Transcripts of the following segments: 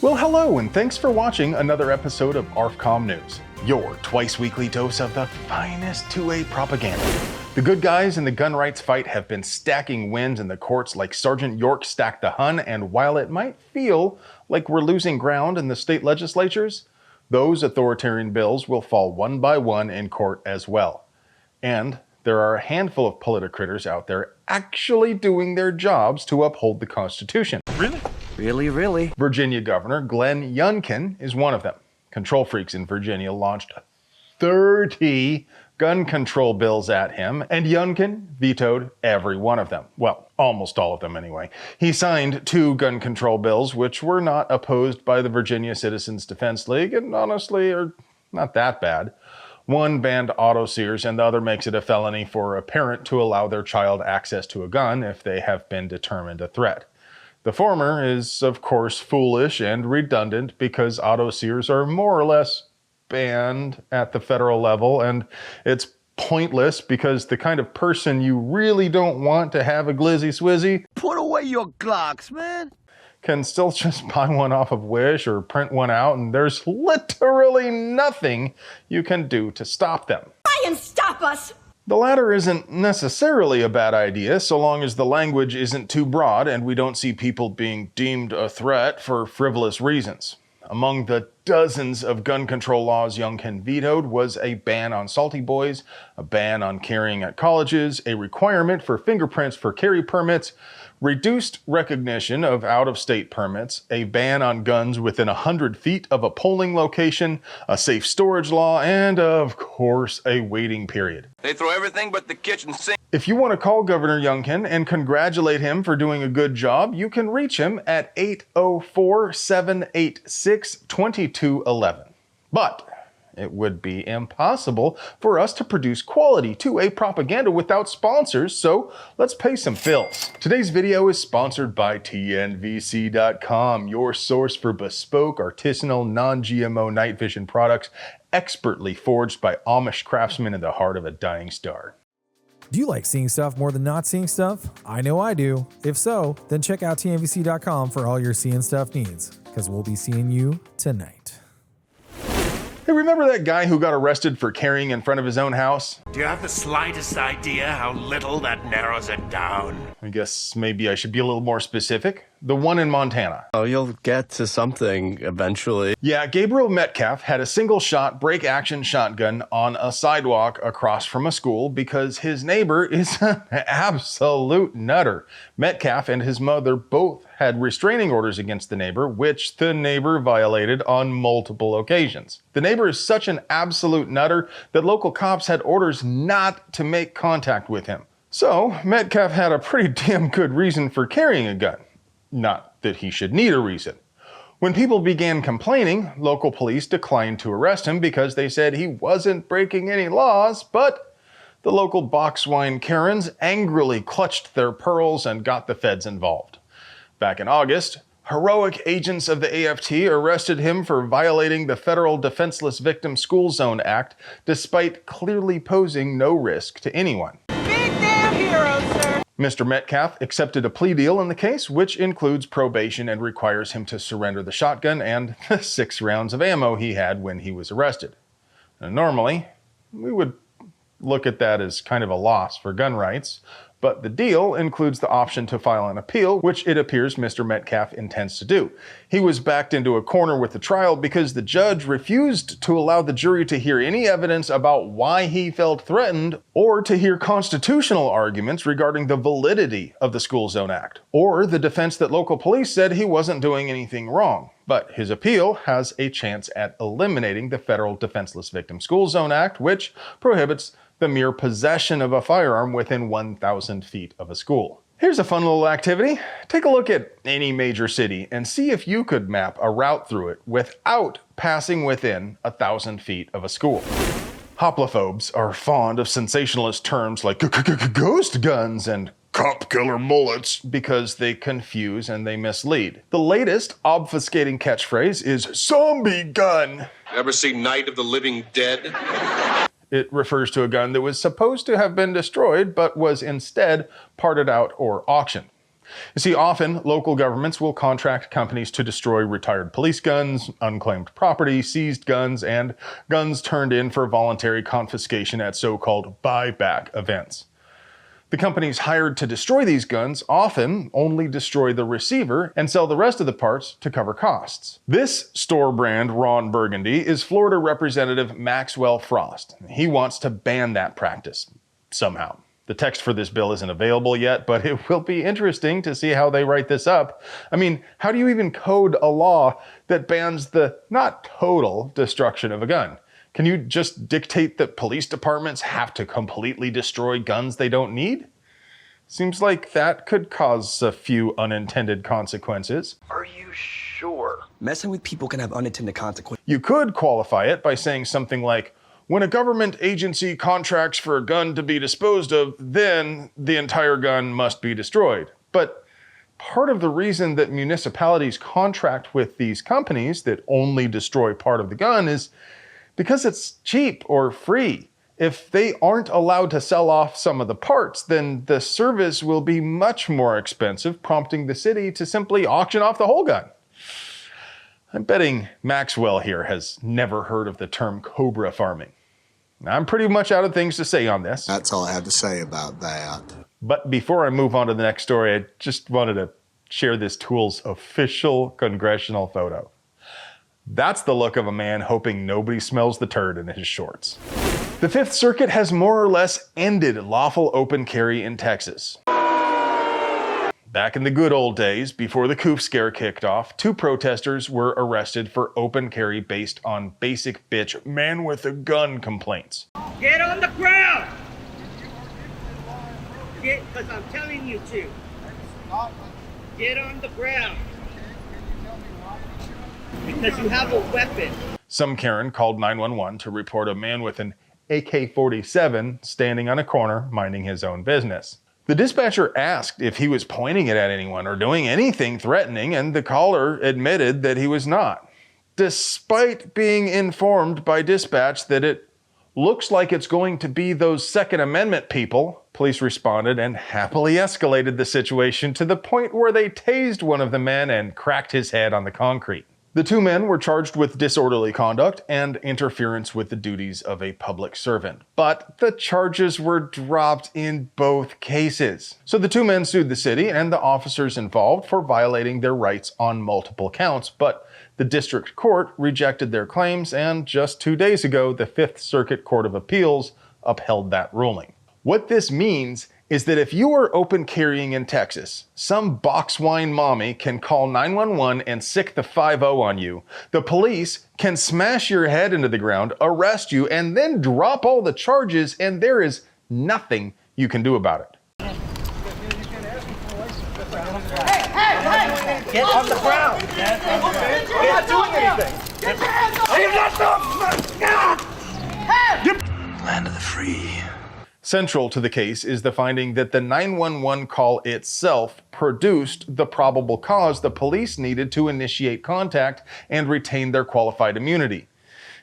Well, hello, and thanks for watching another episode of ARFCOM News, your twice-weekly dose of the finest 2A propaganda. The good guys in the gun rights fight have been stacking wins in the courts like Sergeant York stacked the Hun, and while it might feel like we're losing ground in the state legislatures, those authoritarian bills will fall one by one in court as well. And there are a handful of politicrators out there actually doing their jobs to uphold the Constitution. Really? Really? Virginia Governor Glenn Youngkin is one of them. Control freaks in Virginia launched 30 gun control bills at him, and Youngkin vetoed every one of them. Well, almost all of them anyway. He signed 2 gun control bills, which were not opposed by the Virginia Citizens Defense League, and honestly are not that bad. One banned auto sears, and the other makes it a felony for a parent to allow their child access to a gun if they have been determined a threat. The former is, of course, foolish and redundant because auto sears are more or less banned at the federal level, and it's pointless because the kind of person you really don't want to have a glizzy swizzy, Put away your Glocks, man. can still just buy one off of Wish or print one out, and there's literally nothing you can do to stop them. Try and stop us! The latter isn't necessarily a bad idea, so long as the language isn't too broad and we don't see people being deemed a threat for frivolous reasons. Among the dozens of gun control laws Youngkin vetoed was a ban on salty boys, a ban on carrying at colleges, a requirement for fingerprints for carry permits, reduced recognition of out-of-state permits, a ban on guns within 100 feet of a polling location, a safe storage law, and, of course, a waiting period. They throw everything but the kitchen sink. If you want to call Governor Youngkin and congratulate him for doing a good job, you can reach him at 804-786-2211. But it would be impossible for us to produce quality 2A propaganda without sponsors, so let's pay some bills. Today's video is sponsored by TNVC.com, your source for bespoke, artisanal, non-GMO night vision products expertly forged by Amish craftsmen in the heart of a dying star. Do you like seeing stuff more than not seeing stuff? I know I do. If so, then check out TNVC.com for all your seeing stuff needs, because we'll be seeing you tonight. Hey, remember that guy who got arrested for carrying in front of his own house? Do you have the slightest idea how little that narrows it down? I guess maybe I should be a little more specific. The one in Montana. Oh, you'll get to something eventually. Yeah, Gabriel Metcalf had a single-shot break-action shotgun on a sidewalk across from a school because his neighbor is an absolute nutter. Metcalf and his mother both had restraining orders against the neighbor, which the neighbor violated on multiple occasions. The neighbor is such an absolute nutter that local cops had orders not to make contact with him. So, Metcalf had a pretty damn good reason for carrying a gun. Not that he should need a reason. When people began complaining, local police declined to arrest him because they said he wasn't breaking any laws, but the local boxwine Karens angrily clutched their pearls and got the feds involved. Back in August, heroic agents of the AFT arrested him for violating the Federal Defenseless Victim School Zone Act, despite clearly posing no risk to anyone. Big damn hero, sir! Mr. Metcalf accepted a plea deal in the case, which includes probation and requires him to surrender the shotgun and the 6 rounds of ammo he had when he was arrested. Now, normally, we would look at that as kind of a loss for gun rights, but the deal includes the option to file an appeal, which it appears Mr. Metcalf intends to do. He was backed into a corner with the trial because the judge refused to allow the jury to hear any evidence about why he felt threatened or to hear constitutional arguments regarding the validity of the School Zone Act, or the defense that local police said he wasn't doing anything wrong. But his appeal has a chance at eliminating the Federal Defenseless Victim School Zone Act, which prohibits the mere possession of a firearm within 1,000 feet of a school. Here's a fun little activity. Take a look at any major city and see if you could map a route through it without passing within 1,000 feet of a school. Hoplophobes are fond of sensationalist terms like ghost guns and cop killer mullets because they confuse and they mislead. The latest obfuscating catchphrase is zombie gun. Ever see Night of the Living Dead? It refers to a gun that was supposed to have been destroyed, but was instead parted out or auctioned. You see, often local governments will contract companies to destroy retired police guns, unclaimed property, seized guns, and guns turned in for voluntary confiscation at so-called buyback events. The companies hired to destroy these guns often only destroy the receiver and sell the rest of the parts to cover costs. This store brand Ron Burgundy is Florida Representative Maxwell Frost. He wants to ban that practice somehow. The text for this bill isn't available yet, but it will be interesting to see how they write this up. I mean, how do you even code a law that bans the not total destruction of a gun? Can you just dictate that police departments have to completely destroy guns they don't need? Seems like that could cause a few unintended consequences. Are you sure? Messing with people can have unintended consequences. You could qualify it by saying something like, when a government agency contracts for a gun to be disposed of, then the entire gun must be destroyed. But part of the reason that municipalities contract with these companies that only destroy part of the gun is because it's cheap or free. If they aren't allowed to sell off some of the parts, then the service will be much more expensive, prompting the city to simply auction off the whole gun. I'm betting Maxwell here has never heard of the term cobra farming. I'm pretty much out of things to say on this. That's all I have to say about that. But before I move on to the next story, I just wanted to share this tool's official congressional photo. That's the look of a man hoping nobody smells the turd in his shorts. The Fifth Circuit has more or less ended lawful open carry in Texas. Back in the good old days, before the coup scare kicked off, 2 protesters were arrested for open carry based on basic bitch man with a gun complaints. Get on the ground! Because I'm telling you to. Get on the ground. Because you have a weapon. Some Karen called 911 to report a man with an AK-47 standing on a corner minding his own business. The dispatcher asked if he was pointing it at anyone or doing anything threatening, and the caller admitted that he was not. Despite being informed by dispatch that it looks like it's going to be those Second Amendment people, police responded and happily escalated the situation to the point where they tased one of the men and cracked his head on the concrete. The 2 men were charged with disorderly conduct and interference with the duties of a public servant, but the charges were dropped in both cases. So the 2 men sued the city and the officers involved for violating their rights on multiple counts, but the district court rejected their claims, and just 2 days ago, the Fifth Circuit Court of Appeals upheld that ruling. What this means is that if you are open carrying in Texas, some box wine mommy can call 911 and sick the 5-0 on you. The police can smash your head into the ground, arrest you, and then drop all the charges, and there is nothing you can do about it. Get on the ground! You're not doing anything! Get your hands off! Land of the free. Central to the case is the finding that the 911 call itself produced the probable cause the police needed to initiate contact and retain their qualified immunity,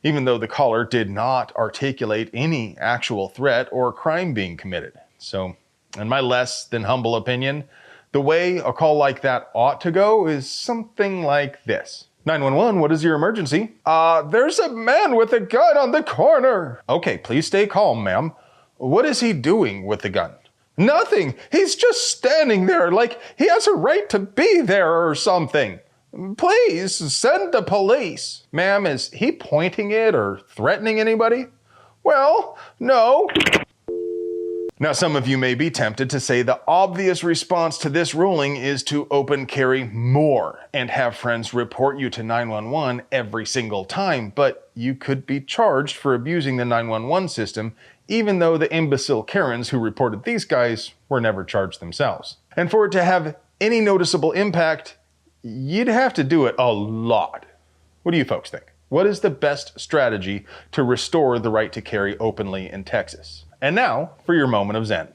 even though the caller did not articulate any actual threat or crime being committed. So, in my less than humble opinion, the way a call like that ought to go is something like this. 911, what is your emergency? There's a man with a gun on the corner. Okay, please stay calm, ma'am. What is he doing with the gun? Nothing. He's just standing there like he has a right to be there or something. Please send the police. Ma'am, is he pointing it or threatening anybody? Well, no. Now, some of you may be tempted to say the obvious response to this ruling is to open carry more and have friends report you to 911 every single time, but you could be charged for abusing the 911 system, even though the imbecile Karens who reported these guys were never charged themselves. And for it to have any noticeable impact, you'd have to do it a lot. What do you folks think? What is the best strategy to restore the right to carry openly in Texas? And now for your moment of Zen.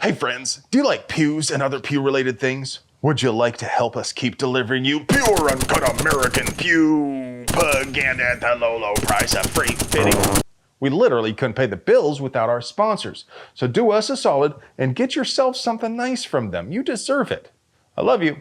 Hey friends, do you like pews and other pew-related things? Would you like to help us keep delivering you pure, uncut American pew propaganda at the low, low price of free fitting. We literally couldn't pay the bills without our sponsors. So do us a solid and get yourself something nice from them. You deserve it. I love you.